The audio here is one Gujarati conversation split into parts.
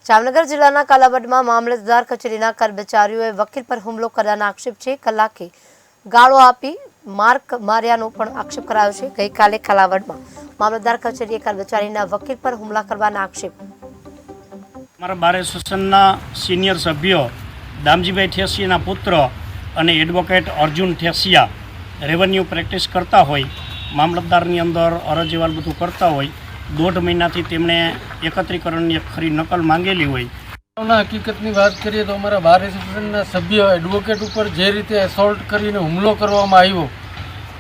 જામનગર જિલ્લાના કાલાવડમાં મામલતદાર કચેરીના કર્મચારીઓએ વકીલ પર હુમલો કરવાના આક્ષેપ છે. કલાકે ગાળો આપી માર્યાનો પણ આક્ષેપ કરાયો છે. ગઈકાલે કાલાવડમાં મામલતદાર કચેરીએ કર્મચારીના વકીલ પર હુમલા કરવાના આક્ષેપ. અમારા બાર એસોસિએશનના સિનિયર સભ્યો દામજીભાઈ ઠેસિયાના પુત્ર અને advocate Arjun Thesiya revenue practice કરતા હોય, મામલતદારની અંદર અરજ અહેવાલ બધું કરતા હોય, 1.5 મહિનાથી તેમણે એકત્રીકરણની ખરી નકલ માંગેલી હોય. હકીકતની વાત કરીએ તો અમારા બાર એસોસિએશનના સભ્ય એડવોકેટ ઉપર જે રીતે એસોલ્ટ કરીને હુમલો કરવામાં આવ્યો,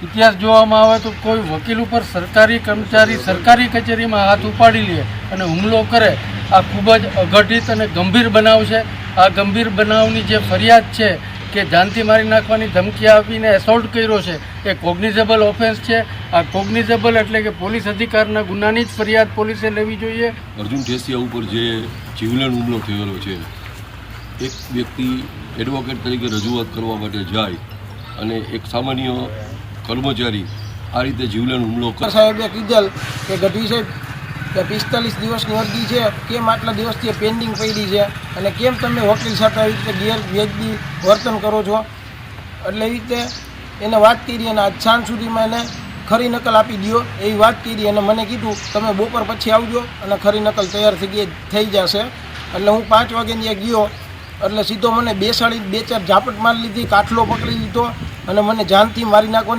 ઇતિહાસ જોવામાં આવે તો કોઈ વકીલ ઉપર સરકારી કર્મચારી સરકારી કચેરીમાં હાથ ઉપાડી લે અને હુમલો કરે, આ ખૂબ જ અઘટિત અને ગંભીર બનાવ છે. આ ગંભીર બનાવની જે ફરિયાદ છે કે જાનથી મારી નાખવાની ધમકી આપીને એસોલ્ટ કર્યો છે, એ કોગ્નિઝેબલ ઓફેન્સ છે. આ કોગ્નિઝેબલ એટલે કે પોલીસ અધિકારના ગુનાની જ ફરિયાદ પોલીસે લેવી જોઈએ. અર્જુન ઠેસિયા ઉપર જે જીવલેણ હુમલો થયેલો છે, એક વ્યક્તિ એડવોકેટ તરીકે રજૂઆત કરવા માટે જાય અને એક સામાન્ય કર્મચારી આ રીતે જીવલેણ હુમલો કરે. સાહેબે કીધેલ કે ગઢવી સાહેબ કે 45 દિવસની અરજી છે, કેમ આટલા દિવસથી પેન્ડિંગ પડી છે અને કેમ તમે વકીલ સાથે આવી રીતે ગેરવ્યાજબી વર્તન કરો છો, એટલે એવી રીતે એને વાત કરી અને આજ સાંજ સુધીમાં એને ખરી નકલ આપી દો એવી વાત કરી અને મને કીધું તમે બપોર પછી આવજો અને ખરી નકલ તૈયાર થઈ જશે. એટલે હું 5 વાગે ત્યાં ગયો એટલે સીધો મને બેસાડી 2-4 ઝાપટ મારી લીધી, કાટલો પકડી લીધો અને મને જાનથી મારી નાખવાની